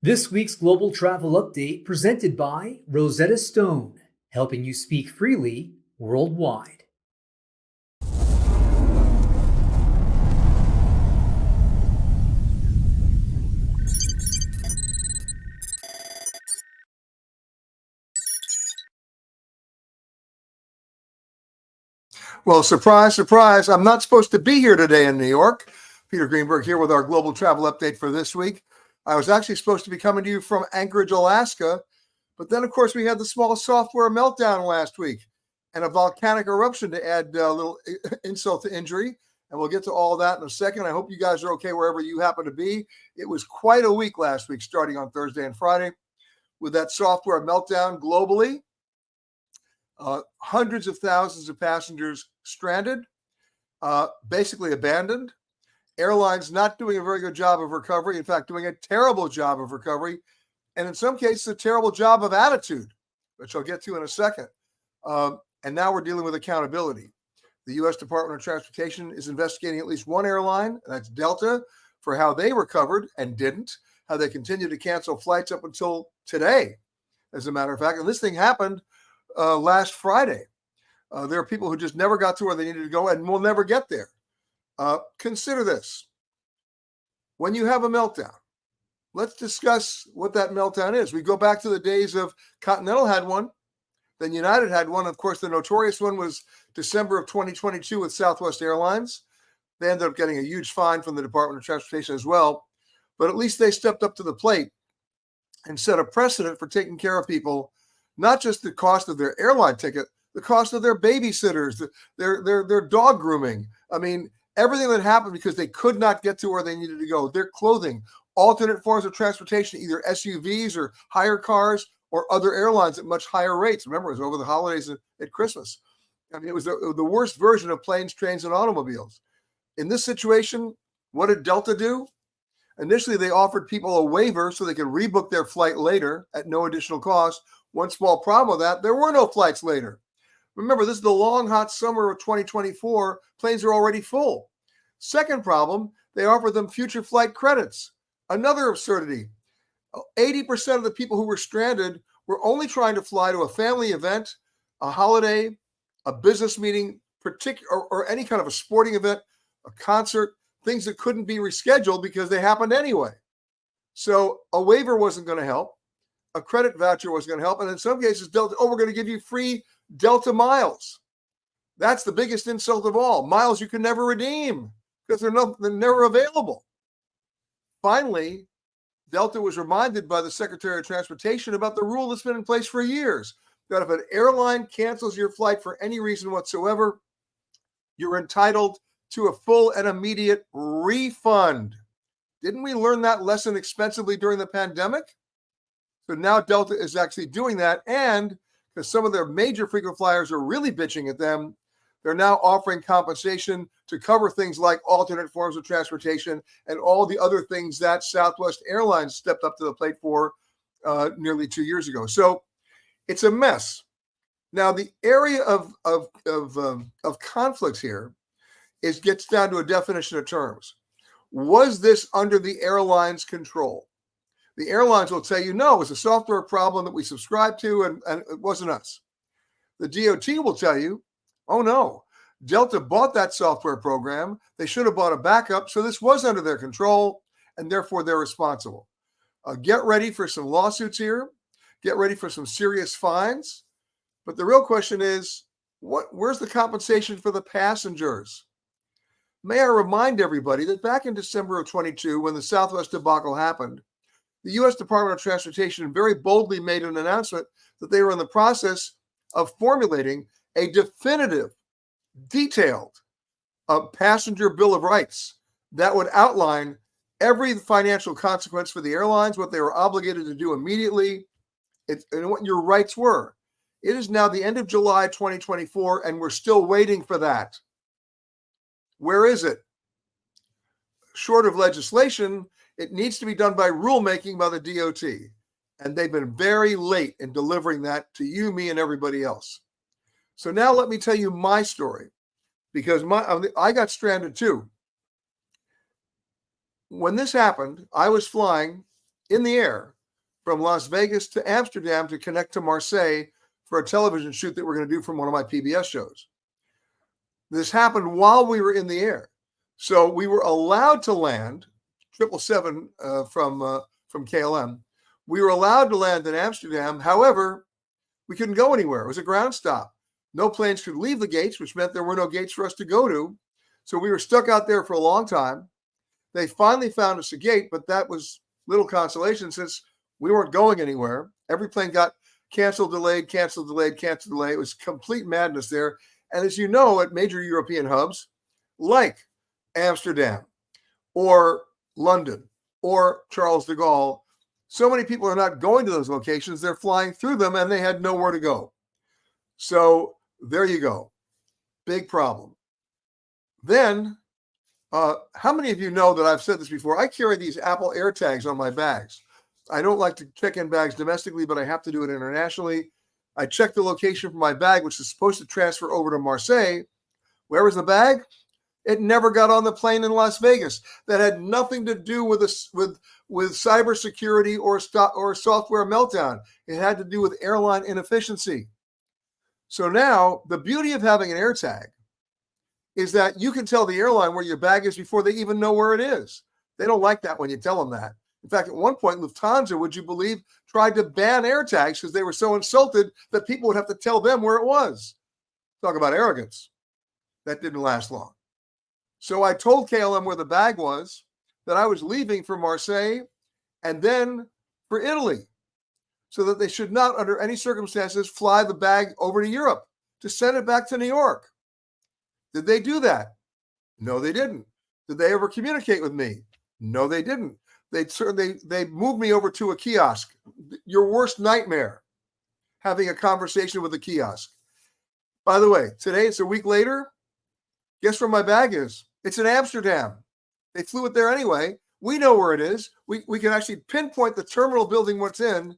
This week's Global Travel Update presented by Rosetta Stone, helping you speak freely worldwide. Well, surprise, surprise, I'm not supposed to be here today in New York. Peter Greenberg here with our Global Travel Update for this week. I was actually supposed to be coming to you from Anchorage, Alaska, but then, of course, we had the small software meltdown last week and a volcanic eruption to add a little insult to injury. And we'll get to all that in a second. I hope you guys are okay wherever you happen to be. It was quite a week last week, starting on Thursday and Friday, with that software meltdown globally. Hundreds of thousands of passengers stranded, basically abandoned. Airlines not doing a very good job of recovery. In fact, doing a terrible job of recovery. And in some cases, a terrible job of attitude, which I'll get to in a second. And now we're dealing with accountability. The U.S. Department of Transportation is investigating at least one airline, that's Delta, for how they recovered and didn't, how they continued to cancel flights up until today, as a matter of fact. And this thing happened last Friday. There are people who just never got to where they needed to go and will never get there. Consider this. When you have a meltdown, let's discuss what that meltdown is. We go back to the days of Continental had one, then United had one. Of course, the notorious one was December of 2022 with Southwest Airlines. They ended up getting a huge fine from the Department of Transportation as well. But at least they stepped up to the plate and set a precedent for taking care of people, not just the cost of their airline ticket, the cost of their babysitters, their dog grooming. I mean, everything that happened because they could not get to where they needed to go. Their clothing, alternate forms of transportation, either SUVs or hire cars or other airlines at much higher rates. Remember, it was over the holidays at Christmas. I mean, it was the worst version of planes, trains, and automobiles. In this situation, what did Delta do? Initially, they offered people a waiver so they could rebook their flight later at no additional cost. One small problem with that, there were no flights later. Remember, this is the long, hot summer of 2024. Planes are already full. Second problem, they offered them future flight credits. Another absurdity. 80% of the people who were stranded were only trying to fly to a family event, a holiday, a business meeting, or any kind of a sporting event, a concert, things that couldn't be rescheduled because they happened anyway. So a waiver wasn't going to help. A credit voucher was going to help. And in some cases, Delta, we're going to give you free Delta miles. That's the biggest insult of all. Miles you can never redeem because they're never available. Finally, Delta was reminded by the Secretary of Transportation about the rule that's been in place for years, that if an airline cancels your flight for any reason whatsoever, you're entitled to a full and immediate refund. Didn't we learn that lesson expensively during the pandemic? So now Delta is actually doing that, and because some of their major frequent flyers are really bitching at them, they're now offering compensation to cover things like alternate forms of transportation and all the other things that Southwest Airlines stepped up to the plate for nearly 2 years ago. So it's a mess. Now the area of conflicts here gets down to a definition of terms. Was this under the airline's control? The airlines will tell you, no, it was a software problem that we subscribed to, and it wasn't us. The DOT will tell you, oh, no, Delta bought that software program. They should have bought a backup, so this was under their control, and therefore they're responsible. Get ready for some lawsuits here. Get ready for some serious fines. But the real question is, where's the compensation for the passengers? May I remind everybody that back in December of 22, when the Southwest debacle happened, the U.S. Department of Transportation very boldly made an announcement that they were in the process of formulating a definitive, detailed passenger bill of rights that would outline every financial consequence for the airlines, what they were obligated to do immediately, and what your rights were. It is now the end of July 2024, and we're still waiting for that. Where is it? Short of legislation, it needs to be done by rulemaking by the DOT. And they've been very late in delivering that to you, me, and everybody else. So now let me tell you my story, because I got stranded too. When this happened, I was flying in the air from Las Vegas to Amsterdam to connect to Marseille for a television shoot that we're going to do from one of my PBS shows. This happened while we were in the air. So we were allowed to land 777 from KLM. We were allowed to land in Amsterdam. However, we couldn't go anywhere. It was a ground stop. No planes could leave the gates, which meant there were no gates for us to go to. So we were stuck out there for a long time. They finally found us a gate, but that was little consolation since we weren't going anywhere. Every plane got canceled, delayed, canceled, delayed, canceled, delayed. It was complete madness there. And as you know, at major European hubs like Amsterdam or London or Charles de Gaulle, so many people are not going to those locations. They're flying through them and they had nowhere to go. So there you go. Big problem. Then, how many of you know that I've said this before? I carry these Apple AirTags on my bags. I don't like to check in bags domestically, but I have to do it internationally. I check the location for my bag, which is supposed to transfer over to Marseille. Where was the bag? It never got on the plane in Las Vegas. That had nothing to do with cybersecurity or software meltdown. It had to do with airline inefficiency. So now the beauty of having an AirTag is that you can tell the airline where your bag is before they even know where it is. They don't like that when you tell them that. In fact, at one point, Lufthansa, would you believe, tried to ban AirTags because they were so insulted that people would have to tell them where it was. Talk about arrogance. That didn't last long. So I told KLM where the bag was, that I was leaving for Marseille and then for Italy, so that they should not, under any circumstances, fly the bag over to Europe to send it back to New York. Did they do that? No, they didn't. Did they ever communicate with me? No, they didn't. They moved me over to a kiosk. Your worst nightmare, having a conversation with a kiosk. By the way, today it's a week later. Guess where my bag is? It's in Amsterdam. They flew it there anyway. We know where it is. We can actually pinpoint the terminal building what's in,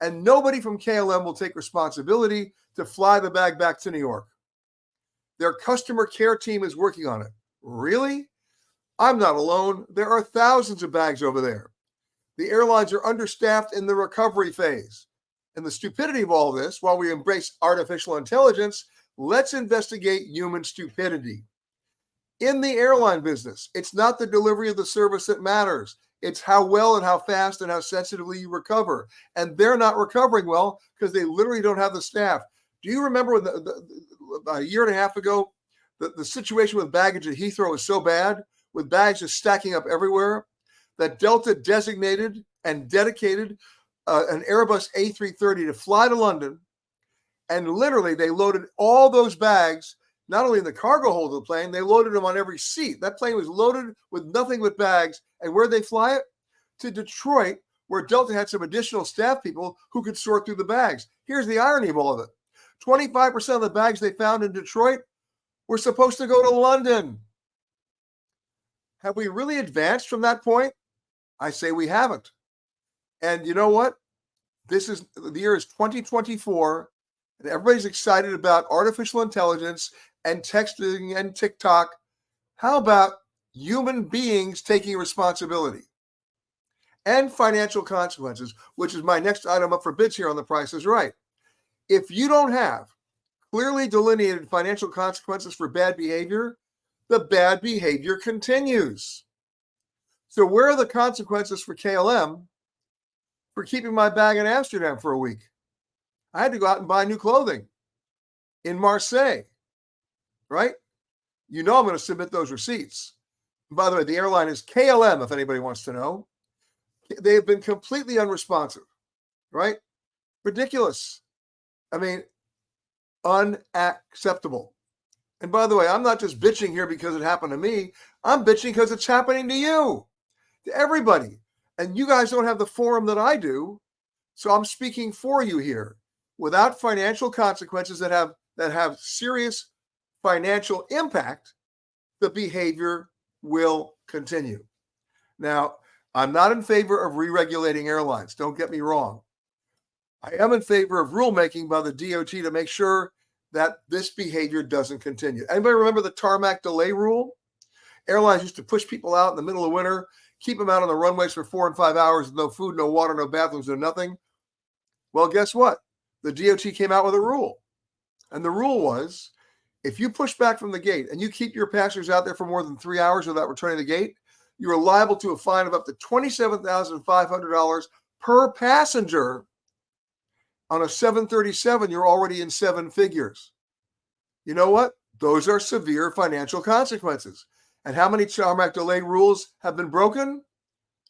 and nobody from KLM will take responsibility to fly the bag back to New York. Their customer care team is working on it. Really? I'm not alone. There are thousands of bags over there. The airlines are understaffed in the recovery phase. And the stupidity of all this, while we embrace artificial intelligence, let's investigate human stupidity. In the airline business, it's not the delivery of the service that matters. It's how well and how fast and how sensitively you recover. And they're not recovering well because they literally don't have the staff. Do you remember when a year and a half ago, the situation with baggage at Heathrow was so bad, with bags just stacking up everywhere, that Delta designated and dedicated an Airbus A330 to fly to London. And literally, they loaded all those bags, not only in the cargo hold of the plane, they loaded them on every seat. That plane was loaded with nothing but bags. And where'd they fly it? To Detroit, where Delta had some additional staff people who could sort through the bags. Here's the irony of all of it. 25% of the bags they found in Detroit were supposed to go to London. Have we really advanced from that point? I say we haven't. And you know what? The year is 2024, and everybody's excited about artificial intelligence and texting and TikTok. How about human beings taking responsibility and financial consequences, which is my next item up for bids here on The Price is Right. If you don't have clearly delineated financial consequences for bad behavior, the bad behavior continues. So where are the consequences for KLM for keeping my bag in Amsterdam for a week? I had to go out and buy new clothing in Marseille, right? You know I'm going to submit those receipts. And by the way, the airline is KLM, if anybody wants to know. They have been completely unresponsive, right? Ridiculous. I mean, unacceptable. And by the way, I'm not just bitching here because it happened to me. I'm bitching because it's happening to you, to everybody. And you guys don't have the forum that I do. So I'm speaking for you here. Without financial consequences that have serious financial impact, the behavior will continue. Now, I'm not in favor of re-regulating airlines. Don't get me wrong. I am in favor of rulemaking by the DOT to make sure that this behavior doesn't continue. Anybody remember the tarmac delay rule? Airlines used to push people out in the middle of winter, keep them out on the runways for 4 and 5 hours with no food, no water, no bathrooms, no nothing. Well, guess what? The DOT came out with a rule. And the rule was, if you push back from the gate and you keep your passengers out there for more than 3 hours without returning the gate, you are liable to a fine of up to $27,500 per passenger. On a 737, you're already in seven figures. You know what? Those are severe financial consequences. And how many tarmac delay rules have been broken?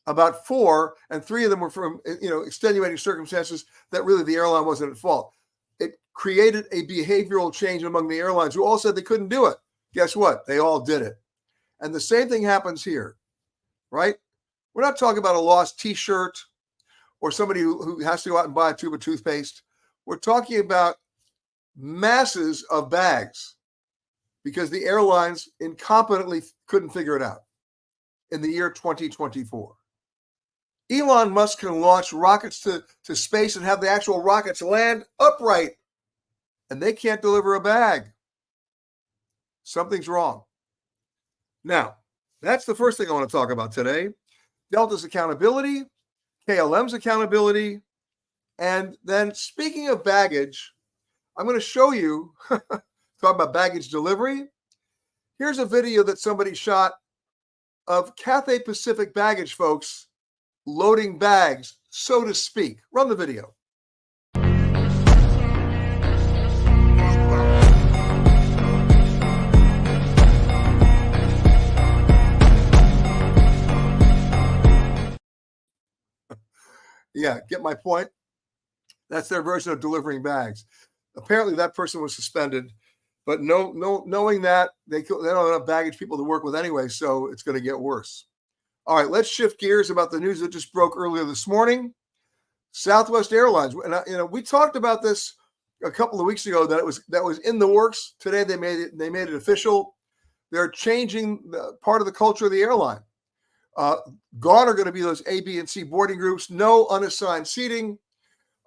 About 4, and 3 of them were from extenuating circumstances that really the airline wasn't at fault. It created a behavioral change among the airlines who all said they couldn't do it. Guess what? They all did it. And the same thing happens here, right? We're not talking about a lost T-shirt or somebody who has to go out and buy a tube of toothpaste. We're talking about masses of bags because the airlines incompetently couldn't figure it out in the year 2024. Elon Musk can launch rockets to space and have the actual rockets land upright, and they can't deliver a bag. Something's wrong. Now, that's the first thing I want to talk about today. Delta's accountability, KLM's accountability, and then speaking of baggage, I'm going to show you, talk about baggage delivery. Here's a video that somebody shot of Cathay Pacific baggage folks loading bags, so to speak. Run the video. Yeah, get my point? That's their version of delivering bags. Apparently that person was suspended, but knowing that they don't have enough baggage people to work with anyway, so it's going to get worse. All right, let's shift gears about the news that just broke earlier this morning. Southwest Airlines, and we talked about this a couple of weeks ago that was in the works. Today they made it official. They're changing part of the culture of the airline. Gone are going to be those A, B, and C boarding groups. No unassigned seating.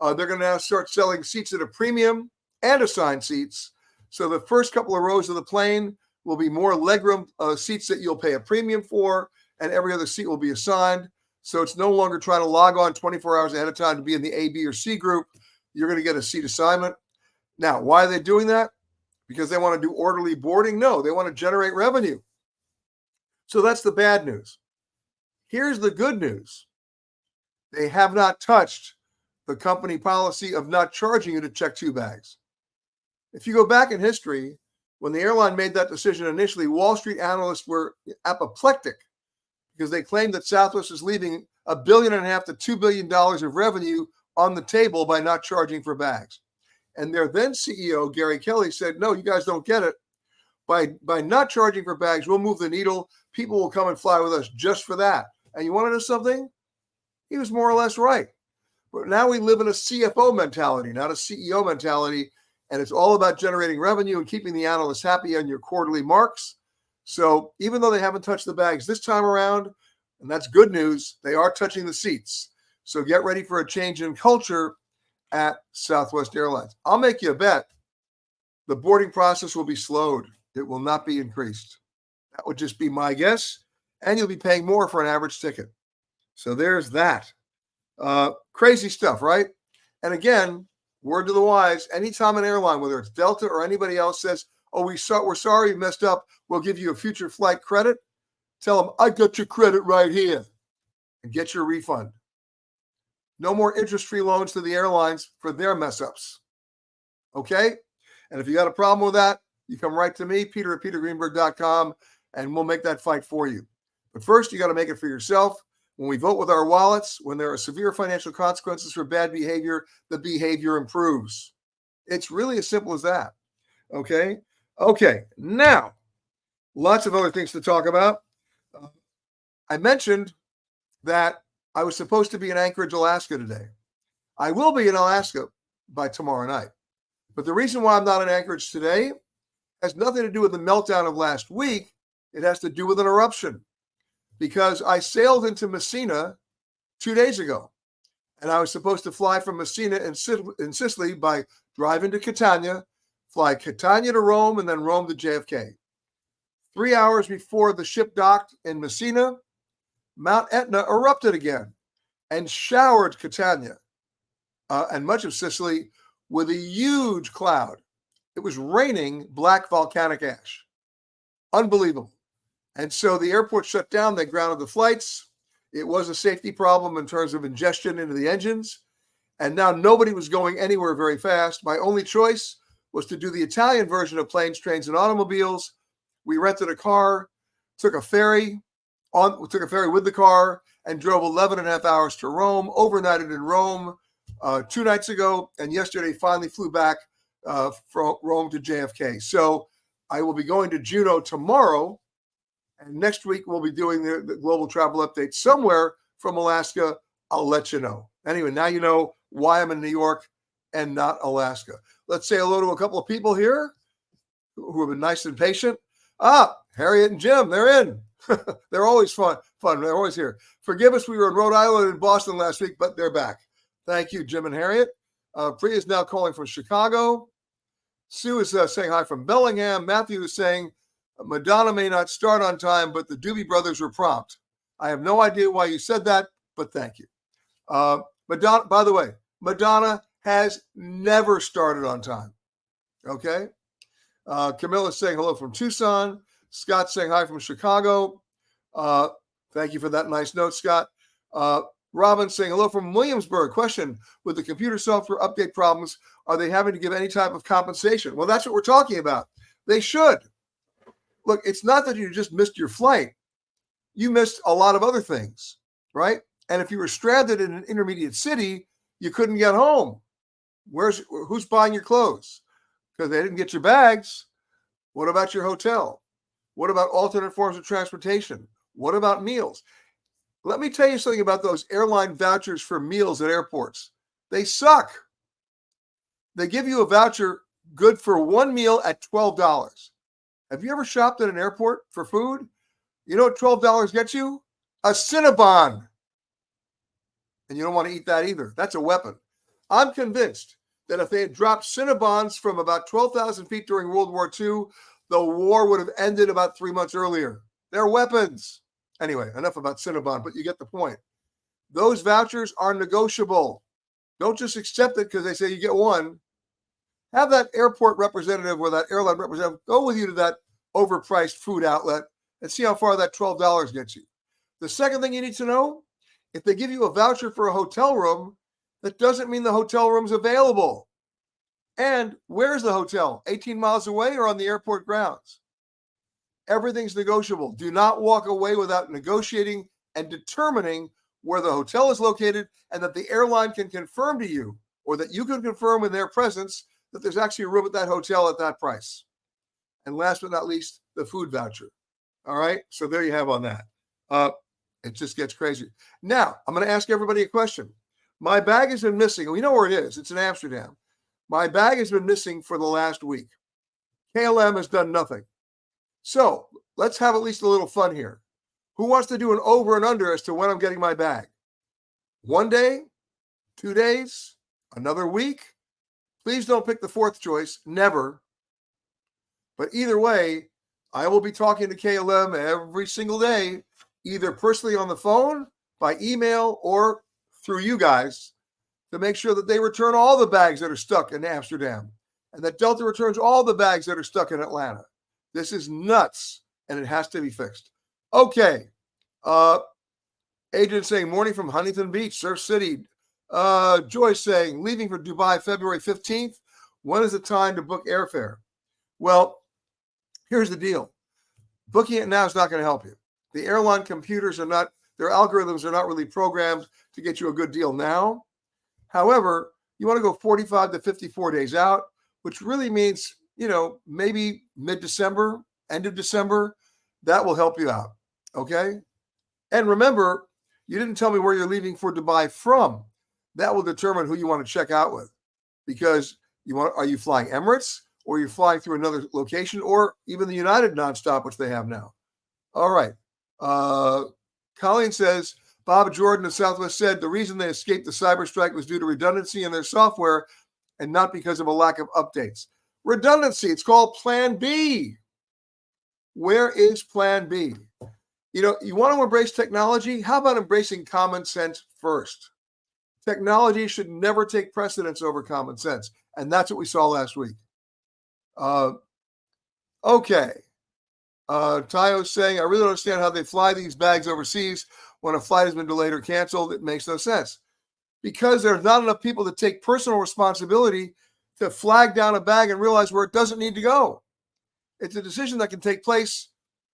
They're going to now start selling seats at a premium and assigned seats. So the first couple of rows of the plane will be more legroom seats that you'll pay a premium for, and every other seat will be assigned. So it's no longer trying to log on 24 hours ahead of time to be in the A, B, or C group. You're going to get a seat assignment. Now, why are they doing that? Because they want to do orderly boarding? No, they want to generate revenue. So that's the bad news. Here's the good news. They have not touched the company policy of not charging you to check 2 bags. If you go back in history, when the airline made that decision initially, Wall Street analysts were apoplectic because they claimed that Southwest is leaving $1.5 billion to $2 billion of revenue on the table by not charging for bags. And their then CEO, Gary Kelly, said, no, you guys don't get it. By not charging for bags, we'll move the needle. People will come and fly with us just for that. And you want to know something? He was more or less right. But now we live in a CFO mentality, not a CEO mentality. And it's all about generating revenue and keeping the analysts happy on your quarterly marks. So even though they haven't touched the bags this time around, and that's good news, they are touching the seats. So get ready for a change in culture at Southwest Airlines. I'll make you a bet. The boarding process will be slowed. It will not be increased. That would just be my guess. And you'll be paying more for an average ticket. So there's that. Crazy stuff, right? And again, word to the wise, anytime an airline, whether it's Delta or anybody else, says, oh, we're sorry you messed up, we'll give you a future flight credit, tell them, I got your credit right here, and get your refund. No more interest-free loans to the airlines for their mess-ups. Okay? And if you got a problem with that, you come right to me, Peter at petergreenberg.com, and we'll make that fight for you. But first, you got to make it for yourself. When we vote with our wallets, when there are severe financial consequences for bad behavior, the behavior improves. It's really as simple as that. Okay? Okay, now, lots of other things to talk about. I mentioned that I was supposed to be in Anchorage, Alaska today. I will be in Alaska by tomorrow night. But the reason why I'm not in Anchorage today has nothing to do with the meltdown of last week. It has to do with an eruption. Because I sailed into Messina 2 days ago. And I was supposed to fly from Messina in Sicily by driving to Catania, fly Catania to Rome, and then Rome to JFK. 3 hours before the ship docked in Messina, Mount Etna erupted again and showered Catania and much of Sicily with a huge cloud. It was raining black volcanic ash. Unbelievable. And so the airport shut down. They grounded the flights. It was a safety problem in terms of ingestion into the engines. And now nobody was going anywhere very fast. My only choice was to do the Italian version of planes, trains, and automobiles. We rented a car, took a ferry with the car, and drove 11 and a half hours to Rome, overnighted in Rome 2 nights ago, and yesterday finally flew back from Rome to JFK. So I will be going to Juneau tomorrow, and next week we'll be doing the global travel update somewhere from Alaska. I'll let you know. Anyway, now you know why I'm in New York and not Alaska. Let's say hello to a couple of people here who have been nice and patient. Harriet and Jim, they're in. They're always fun. They're always here. Forgive us, we were in Rhode Island and Boston last week, but they're back. Thank you, Jim and Harriet. Priya is now calling from Chicago. Sue is saying hi from Bellingham. Matthew is saying Madonna may not start on time, but the Doobie Brothers were prompt. I have no idea why you said that, but thank you. Madonna, by the way, Madonna has never started on time. Okay? Camilla is saying hello from Tucson. Scott saying hi from Chicago. Thank you for that nice note, Scott. Robin saying hello from Williamsburg. Question, with the computer software update problems, are they having to give any type of compensation? Well, that's what we're talking about. They should. Look, it's not that you just missed your flight. You missed a lot of other things, right? And if you were stranded in an intermediate city, you couldn't get home. Who's buying your clothes? Because they didn't get your bags. What about your hotel? What about alternate forms of transportation? What about meals? Let me tell you something about those airline vouchers for meals at airports. They suck. They give you a voucher good for one meal at $12. Have you ever shopped at an airport for food? You know what $12 gets you? A Cinnabon. And you don't want to eat that either. That's a weapon. I'm convinced that if they had dropped Cinnabons from about 12,000 feet during World War II, the war would have ended about 3 months earlier. They're weapons. Anyway, enough about Cinnabon, but you get the point. Those vouchers are negotiable. Don't just accept it because they say you get one. Have that airport representative or that airline representative go with you to that overpriced food outlet and see how far that $12 gets you. The second thing you need to know, if they give you a voucher for a hotel room, that doesn't mean the hotel room's available. And where's the hotel? 18 miles away or on the airport grounds? Everything's negotiable. Do not walk away without negotiating and determining where the hotel is located and that the airline can confirm to you, or that you can confirm in their presence, that there's actually a room at that hotel at that price. And last but not least, the food voucher. All right? So there you have on that. It just gets crazy. Now, I'm going to ask everybody a question. My bag has been missing. We know where it is. It's in Amsterdam. My bag has been missing for the last week. KLM has done nothing. So let's have at least a little fun here. Who wants to do an over and under as to when I'm getting my bag? 1 day? 2 days? Another week? Please don't pick the fourth choice. Never. But either way, I will be talking to KLM every single day, either personally on the phone, by email, or through you guys, to make sure that they return all the bags that are stuck in Amsterdam and that Delta returns all the bags that are stuck in Atlanta. This is nuts, and it has to be fixed. Okay. Adrian saying, morning from Huntington Beach, Surf City. Joyce saying, leaving for Dubai February 15th. When is the time to book airfare? Well, here's the deal. Booking it now is not going to help you. The airline computers are not, their algorithms are not really programmed to get you a good deal now. However, you want to go 45 to 54 days out, which really means, maybe mid-December, end of December. That will help you out. Okay? And remember, you didn't tell me where you're leaving for Dubai from. That will determine who you want to check out with. Because are you flying Emirates, or are you flying through another location, or even the United nonstop, which they have now? All right. Colleen says, Bob Jordan of Southwest said the reason they escaped the cyber strike was due to redundancy in their software and not because of a lack of updates. Redundancy, it's called Plan B. Where is Plan B? You want to embrace technology? How about embracing common sense first? Technology should never take precedence over common sense. And that's what we saw last week. Okay. Tayo's saying, I really don't understand how they fly these bags overseas when a flight has been delayed or canceled. It makes no sense. Because there's not enough people to take personal responsibility to flag down a bag and realize where it doesn't need to go. It's a decision that can take place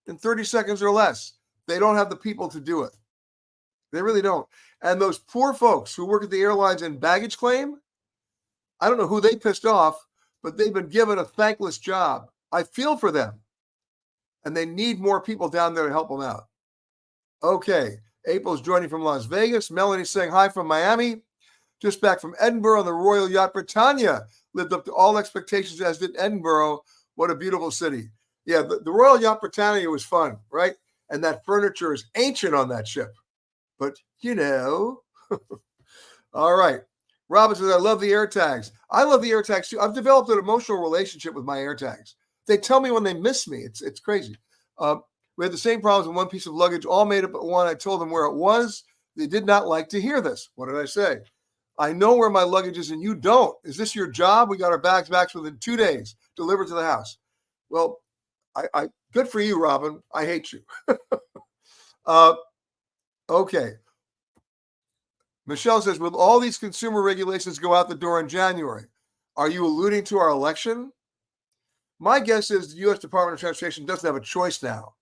in 30 seconds or less. They don't have the people to do it. They really don't. And those poor folks who work at the airlines in baggage claim, I don't know who they pissed off, but they've been given a thankless job. I feel for them. And they need more people down there to help them out. Okay. April's joining from Las Vegas. Melanie's saying hi from Miami. Just back from Edinburgh on the Royal Yacht Britannia. Lived up to all expectations, as did Edinburgh. What a beautiful city. Yeah, the Royal Yacht Britannia was fun, right? And that furniture is ancient on that ship. But, all right. Robin says, I love the AirTags. I love the AirTags too. I've developed an emotional relationship with my AirTags. They tell me when they miss me. It's crazy. We had the same problems with one piece of luggage, all made up at one. I told them where it was. They did not like to hear this. What did I say? I know where my luggage is and you don't. Is this your job? We got our bags back within 2 days, delivered to the house. Well, I good for you, Robin. I hate you. Okay. Michelle says, will all these consumer regulations go out the door in January? Are you alluding to our election? My guess is the U.S. Department of Transportation doesn't have a choice now,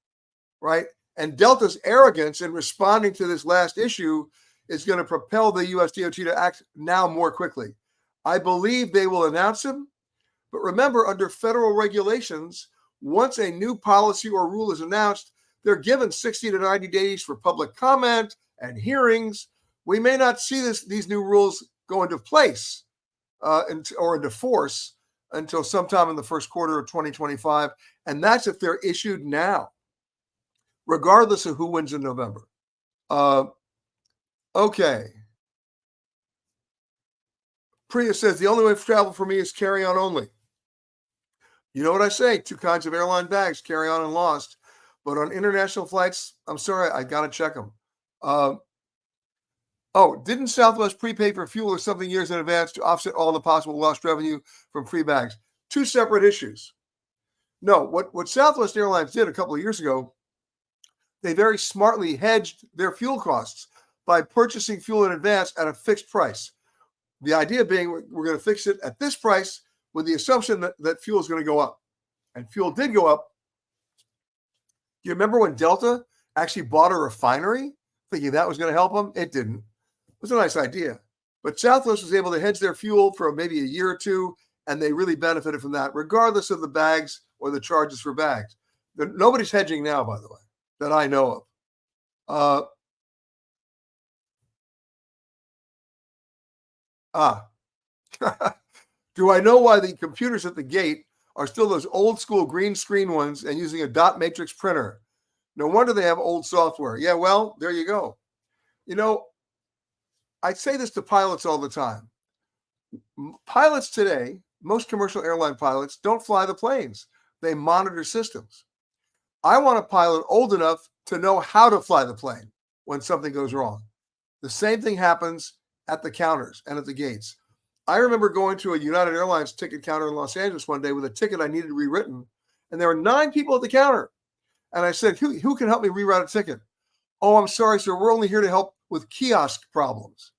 right? And Delta's arrogance in responding to this last issue is going to propel the U.S. DOT to act now more quickly. I believe they will announce them, but remember, under federal regulations, once a new policy or rule is announced, they're given 60 to 90 days for public comment and hearings. We may not see these new rules go into place or into force until sometime in the first quarter of 2025. And that's if they're issued now, regardless of who wins in November. Okay. Priya says, the only way to travel for me is carry-on only. You know what I say? 2 kinds of airline bags, carry-on and lost. But on international flights, I'm sorry, I got to check them. Didn't Southwest prepay for fuel or something years in advance to offset all the possible lost revenue from free bags? 2 separate issues. No, what Southwest Airlines did a couple of years ago, they very smartly hedged their fuel costs by purchasing fuel in advance at a fixed price. The idea being we're going to fix it at this price with the assumption that fuel is going to go up. And fuel did go up. Do you remember when Delta actually bought a refinery thinking that was going to help them? It didn't. It was a nice idea. But Southwest was able to hedge their fuel for maybe a year or two, and they really benefited from that, regardless of the bags or the charges for bags. Nobody's hedging now, by the way, that I know of. Do I know why the computers at the gate are still those old school green screen ones and using a dot matrix printer? No wonder they have old software. Yeah, well, there you go. I say this to pilots all the time. Pilots today, most commercial airline pilots, don't fly the planes. They monitor systems. I want a pilot old enough to know how to fly the plane when something goes wrong. The same thing happens at the counters and at the gates. I remember going to a United Airlines ticket counter in Los Angeles one day with a ticket I needed rewritten, and there were 9 people at the counter. And I said, who can help me rewrite a ticket? Oh, I'm sorry, sir. We're only here to help with kiosk problems.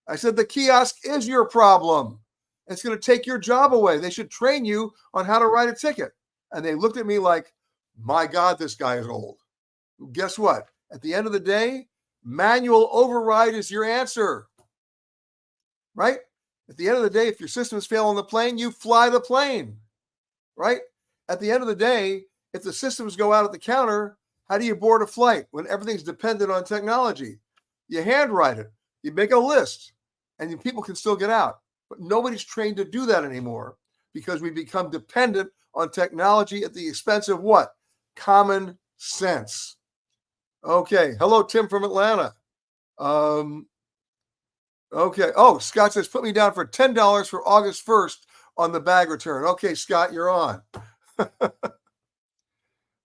I said, the kiosk is your problem. It's going to take your job away. They should train you on how to write a ticket. And they looked at me like, my God, this guy is old. Guess what? At the end of the day, manual override is your answer, right? At the end of the day, if your systems fail on the plane, you fly the plane, right? At the end of the day, if the systems go out at the counter, how do you board a flight when everything's dependent on technology? You handwrite it, you make a list, and people can still get out. But nobody's trained to do that anymore because we become dependent on technology at the expense of what? Common sense. Okay. Hello, Tim from Atlanta. Okay. Oh, Scott says, put me down for $10 for August 1st on the bag return. Okay, Scott, you're on.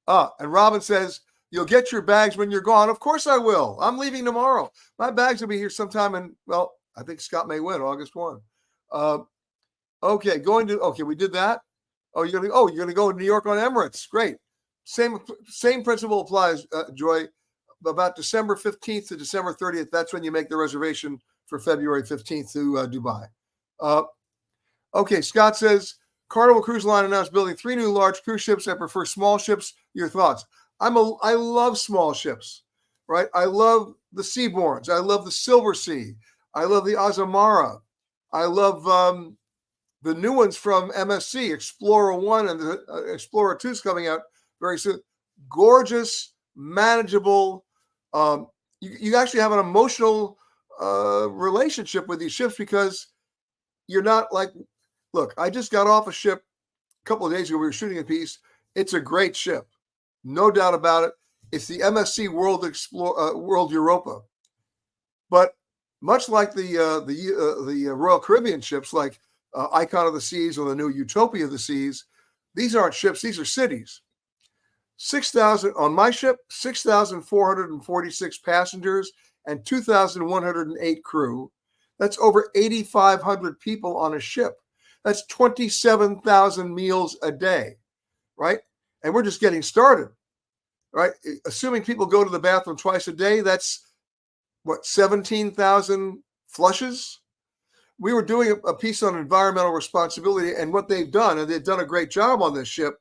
And Robin says, You'll get your bags when you're gone. Of course I will. I'm leaving tomorrow. My bags will be here sometime in, well, I think Scott may win August 1. Okay, we did that. You're gonna go to New York on Emirates. Great. Same principle applies, Joy. About December 15th to December 30th, that's when you make the reservation for February 15th to Dubai. Okay, Scott says, Carnival Cruise Line announced building 3 new large cruise ships. I prefer small ships. Your thoughts? I love small ships, right? I love the Seabourns. I love the Silver Sea. I love the Azamara. I love the new ones from MSC, Explorer 1 and the Explorer 2 is coming out very soon. Gorgeous, manageable. You actually have an emotional relationship with these ships because you're not like, look, I just got off a ship a couple of days ago. We were shooting a piece. It's a great ship. No doubt about it. It's the MSC World Europa. But much like the Royal Caribbean ships, like Icon of the Seas or the new Utopia of the Seas, these aren't ships. These are cities. 6,000 on my ship, 6,446 passengers and 2,108 crew. That's over 8,500 people on a ship. That's 27,000 meals a day, right? And we're just getting started, right? Assuming people go to the bathroom twice a day, that's what, 17,000 flushes? We were doing a piece on environmental responsibility and what they've done, and they've done a great job on this ship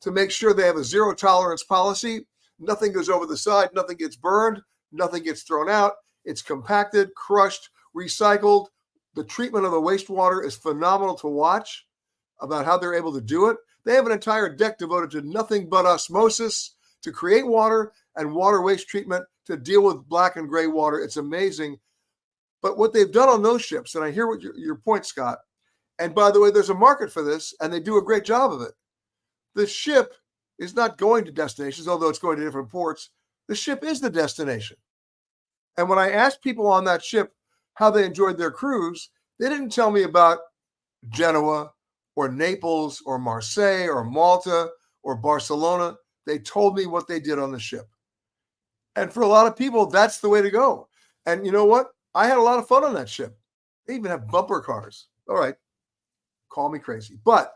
to make sure they have a zero tolerance policy. Nothing goes over the side, nothing gets burned, nothing gets thrown out. It's compacted, crushed, recycled. The treatment of the wastewater is phenomenal to watch about how they're able to do it. They have an entire deck devoted to nothing but osmosis to create water and water waste treatment to deal with black and gray water. It's amazing. But what they've done on those ships, and I hear what your point, Scott, and by the way, there's a market for this, and they do a great job of it. The ship is not going to destinations, although it's going to different ports. The ship is the destination. And when I asked people on that ship how they enjoyed their cruise, they didn't tell me about Genoa or Naples or Marseille or Malta or Barcelona. They told me what they did on the ship. And for a lot of people, that's the way to go. And you know what? I had a lot of fun on that ship. They even have bumper cars. All right, call me crazy. But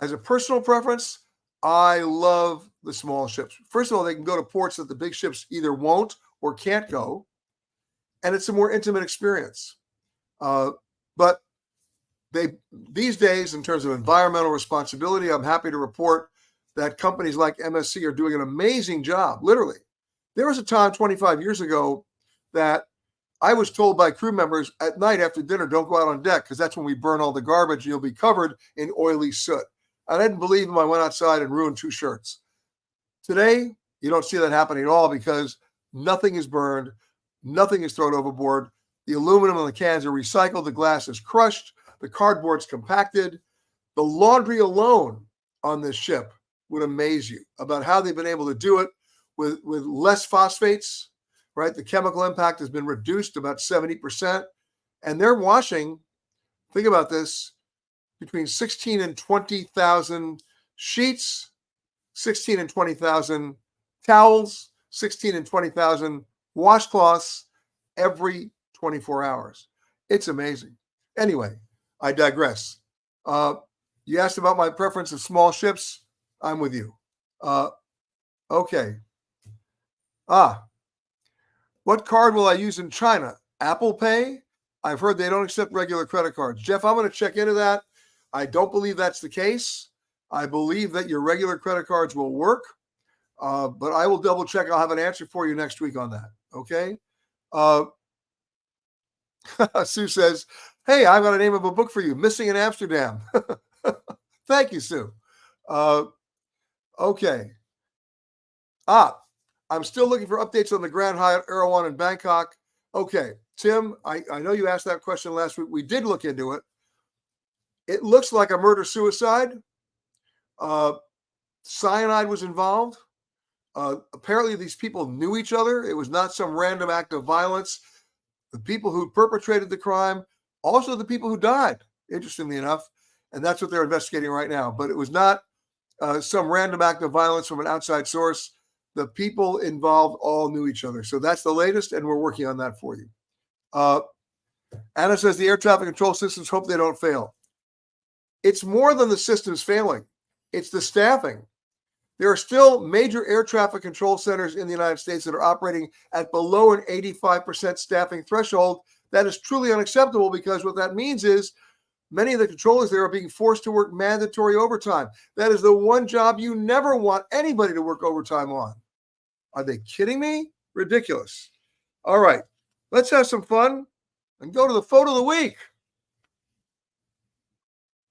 as a personal preference, I love the small ships. First of all, they can go to ports that the big ships either won't or can't go. And it's a more intimate experience. But these days, in terms of environmental responsibility, I'm happy to report that companies like MSC are doing an amazing job. Literally, there was a time 25 years ago that I was told by crew members at night after dinner, don't go out on deck because that's when we burn all the garbage and you'll be covered in oily soot. I didn't believe them. I went outside and ruined 2 shirts. Today, you don't see that happening at all because nothing is burned. Nothing is thrown overboard. The aluminum in the cans are recycled. The glass is crushed. The cardboard's compacted. The laundry alone on this ship would amaze you about how they've been able to do it with less phosphates, right? The chemical impact has been reduced about 70%. And they're washing, think about this, between 16 and 20,000 sheets, 16 and 20,000 towels, 16 and 20,000 washcloths every 24 hours. It's amazing. Anyway, I digress. You asked about my preference of small ships. I'm with you. Okay. What card will I use in China? Apple Pay? I've heard they don't accept regular credit cards. Jeff, I'm going to check into that. I don't believe that's the case. I believe that your regular credit cards will work, but I will double check. I'll have an answer for you next week on that. Okay. Sue says, hey, I've got a name of a book for you, Missing in Amsterdam. Thank you, Sue. Okay. I'm still looking for updates on the Grand Hyatt Erewhon in Bangkok. Okay, Tim, I know you asked that question last week. We did look into it. It looks like a murder-suicide. Cyanide was involved. Apparently, these people knew each other. It was not some random act of violence. The people who perpetrated the crime, also the people who died, interestingly enough, and that's what they're investigating right now. But it was not some random act of violence from an outside source. the people involved all knew each other. So that's the latest, and we're working on that for you. Anna says the air traffic control systems hope they don't fail. It's more than the systems failing. It's the staffing. There are still major air traffic control centers in the United States that are operating at below an 85% staffing threshold. That is truly unacceptable, because what that means is many of the controllers there are being forced to work mandatory overtime. That is the one job you never want anybody to work overtime on. Are they kidding me? Ridiculous. All right, let's have some fun and go to the photo of the week.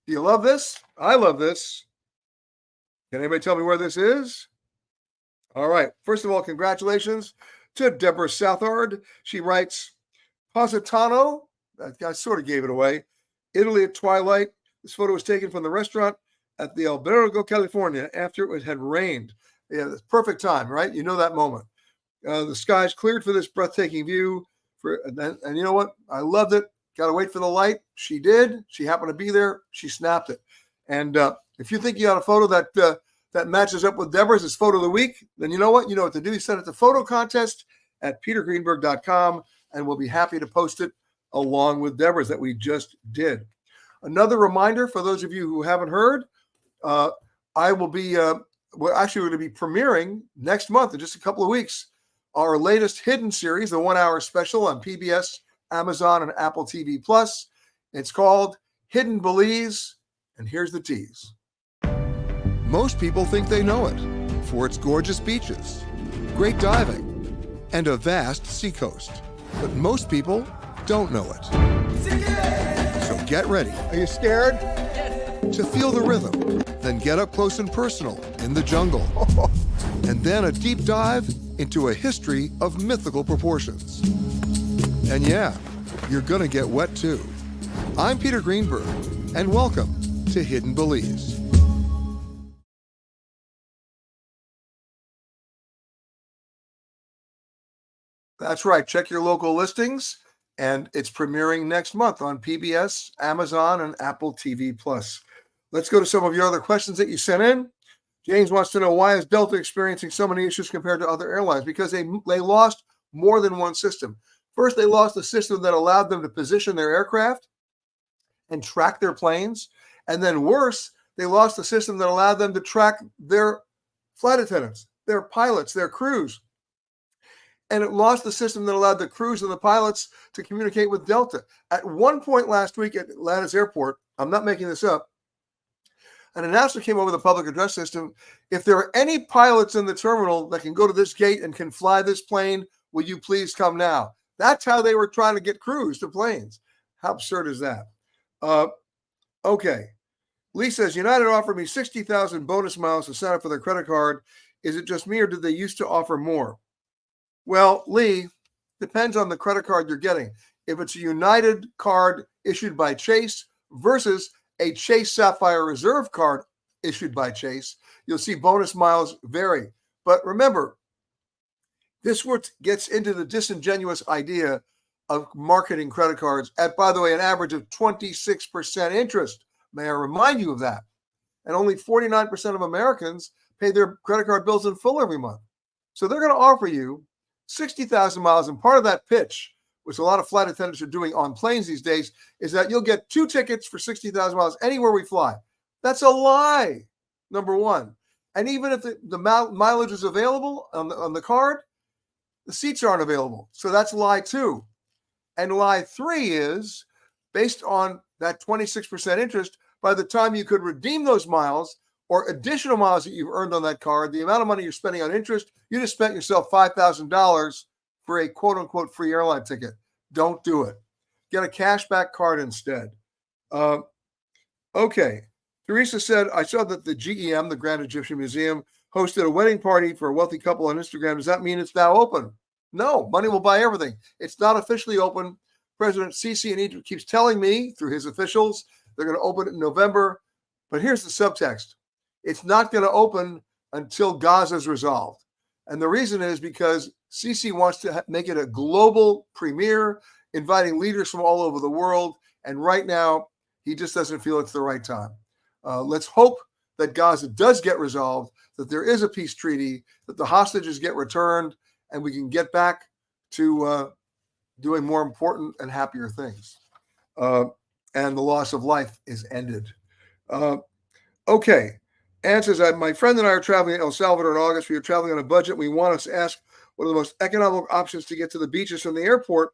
Do you love this? I love this. Can anybody tell me where this is? All right. First of all, congratulations to Deborah Southard. She writes, Positano, I sort of gave it away, Italy at twilight. This photo was taken from the restaurant at the Albergo, California, after it had rained. Yeah, it's perfect time, right? You know that moment. The skies cleared for this breathtaking view. And you know what? I loved it. Got to wait for the light. She did. She happened to be there. She snapped it. And if you think you got a photo that matches up with Deborah's, it's photo of the week, then you know what? You know what to do. You send it to photocontest@petergreenberg.com, and we'll be happy to post it along with Deborah's that we just did. Another reminder for those of you who haven't heard, I will be, we're going to be premiering next month in just a couple of weeks, our latest Hidden series, the 1 hour special on PBS, Amazon, and Apple TV Plus. It's called Hidden Belize, and here's the tease. Most people think they know it for its gorgeous beaches, great diving, and a vast seacoast. But most people don't know it. So get ready. Are you scared? To feel the rhythm, then get up close and personal in the jungle. And then a deep dive into a history of mythical proportions. And yeah, you're gonna get wet too. I'm Peter Greenberg, and welcome to Hidden Belize. That's right. Check your local listings, and it's premiering next month on PBS, Amazon, and Apple TV Plus. Let's go to some of your other questions that you sent in. James wants to know, why is Delta experiencing so many issues compared to other airlines? Because they lost more than one system. First, they lost the system that allowed them to position their aircraft and track their planes. And then worse, they lost the system that allowed them to track their flight attendants, their pilots, their crews. And it lost the system that allowed the crews and the pilots to communicate with Delta. At one point last week at Atlanta's airport, I'm not making this up, an announcer came over the public address system. If there are any pilots in the terminal that can go to this gate and can fly this plane, will you please come now? That's how they were trying to get crews to planes. How absurd is that? Okay. Lee says, United offered me 60,000 bonus miles to sign up for their credit card. Is it just me, or did they used to offer more? Well, Lee, depends on the credit card you're getting. If it's a United card issued by Chase versus a Chase Sapphire Reserve card issued by Chase, you'll see bonus miles vary. But remember, this gets into the disingenuous idea of marketing credit cards at, by the way, an average of 26% interest. May I remind you of that? And only 49% of Americans pay their credit card bills in full every month. So they're going to offer you 60,000 miles. And part of that pitch, which a lot of flight attendants are doing on planes these days, is that you'll get 2 tickets for 60,000 miles anywhere we fly. That's a lie, number one. And even if the mileage is available on the card, the seats aren't available. So that's lie 2. And lie 3 is, based on that 26% interest, by the time you could redeem those miles or additional miles that you've earned on that card, the amount of money you're spending on interest, you just spent yourself $5,000 for a quote-unquote free airline ticket. Don't do it. Get a cashback card instead. Okay. Teresa said, I saw that the GEM, the Grand Egyptian Museum, hosted a wedding party for a wealthy couple on Instagram. Does that mean it's now open? No, money will buy everything. It's not officially open. President Sisi in Egypt keeps telling me through his officials they're going to open it in November. But here's the subtext. It's not going to open until Gaza is resolved. And the reason is because Sisi wants to make it a global premiere, inviting leaders from all over the world. And right now, he just doesn't feel it's the right time. Let's hope that Gaza does get resolved, that there is a peace treaty, that the hostages get returned, and we can get back to doing more important and happier things. And the loss of life is ended. Okay. Ann says, my friend and I are traveling to El Salvador in August. We are traveling on a budget. We want to ask what are the most economical options to get to the beaches from the airport.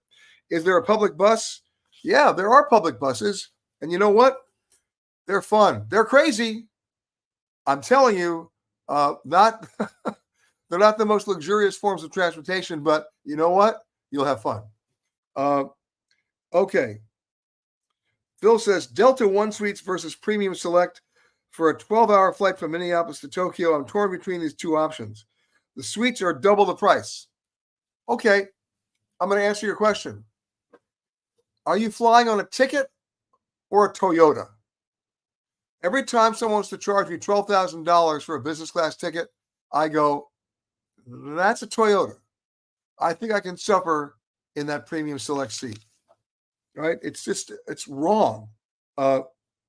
Is there a public bus? Yeah, there are public buses. And you know what? They're fun. They're crazy. I'm telling you, not they're not the most luxurious forms of transportation, but you know what? You'll have fun. Okay. Phil says, Delta One Suites versus Premium Select for a 12-hour flight from Minneapolis to Tokyo. I'm torn between these two options. The suites are double the price. Okay, I'm going to answer your question. Are you flying on a ticket or a Toyota? Every time someone wants to charge me $12,000 for a business class ticket, I go, that's a Toyota. I think I can suffer in that Premium Select seat. Right? It's wrong. I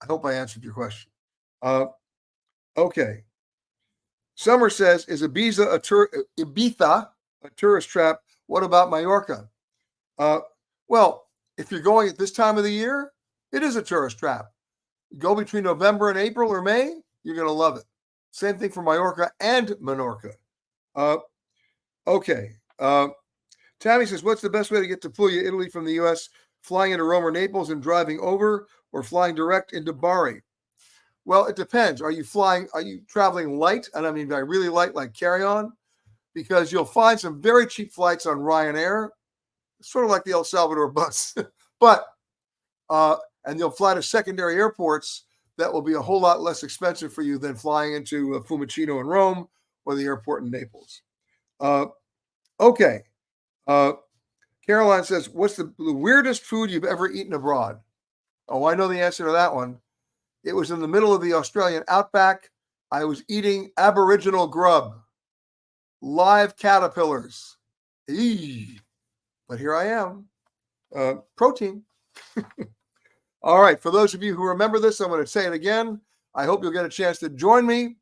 hope I answered your question. Okay. Summer says, is Ibiza a tourist trap? What about Mallorca? Well, if you're going at this time of the year, it is a tourist trap. You go between November and April or May, you're going to love it. Same thing for Mallorca and Menorca. Okay. Tammy says, what's the best way to get to Puglia, Italy from the U.S.? Flying into Rome or Naples and driving over, or flying direct into Bari? Well, it depends. Are you traveling light? And I mean by really light, like carry-on? Because you'll find some very cheap flights on Ryanair, sort of like the El Salvador bus. But, and you'll fly to secondary airports that will be a whole lot less expensive for you than flying into Fiumicino in Rome or the airport in Naples. Okay. Caroline says, what's the weirdest food you've ever eaten abroad? Oh, I know the answer to that one. It was in the middle of the Australian outback. I was eating Aboriginal grub, live caterpillars. Eee. But here I am. Protein. All right. For those of you who remember this, I'm going to say it again. I hope you'll get a chance to join me.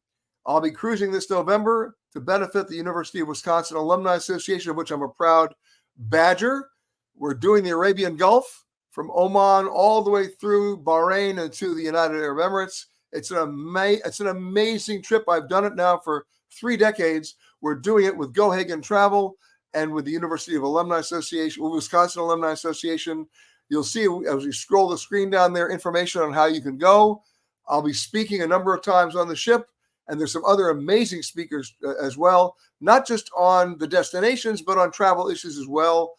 I'll be cruising this November to benefit the University of Wisconsin Alumni Association, of which I'm a proud Badger. We're doing the Arabian Gulf from Oman all the way through Bahrain and to the United Arab Emirates. It's an amazing trip. I've done it now for 3 decades. We're doing it with Go Hagen Travel and with the University of Alumni Association, Wisconsin Alumni Association. You'll see as we scroll the screen down there, information on how you can go. I'll be speaking a number of times on the ship, and there's some other amazing speakers as well, not just on the destinations, but on travel issues as well.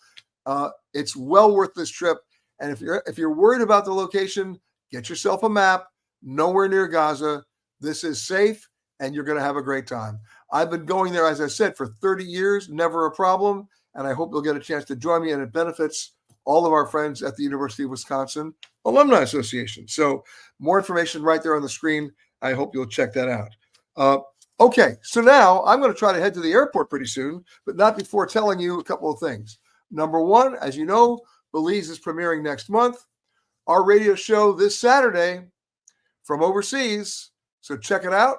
It's well worth this trip. And if you're worried about the location, get yourself a map. Nowhere near Gaza. This is safe, and you're going to have a great time. I've been going there, as I said, for 30 years, never a problem. And I hope you'll get a chance to join me, and it benefits all of our friends at the University of Wisconsin Alumni Association. So more information right there on the screen. I hope you'll check that out. Okay, so now I'm going to try to head to the airport pretty soon, but not before telling you a couple of things. Number one, as you know, Belize is premiering next month. Our radio show this Saturday from overseas, so check it out.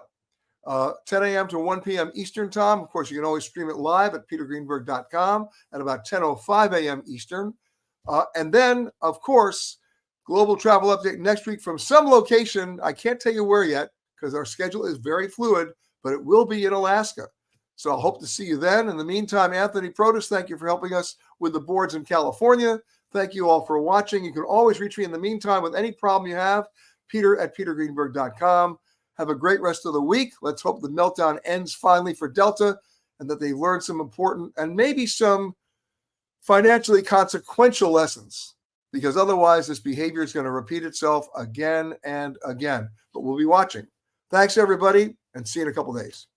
10 a.m. to 1 p.m. Eastern time. Of course, you can always stream it live at petergreenberg.com at about 10:05 a.m. Eastern. And then, of course, global travel update next week from some location. I can't tell you where yet because our schedule is very fluid, but it will be in Alaska. So I'll hope to see you then. In the meantime, Anthony Protus, thank you for helping us with the boards in California. Thank you all for watching. You can always reach me in the meantime with any problem you have, peter@petergreenberg.com. Have a great rest of the week. Let's hope the meltdown ends finally for Delta and that they learn some important and maybe some financially consequential lessons, because otherwise this behavior is going to repeat itself again and again. But we'll be watching. Thanks, everybody, and see you in a couple days.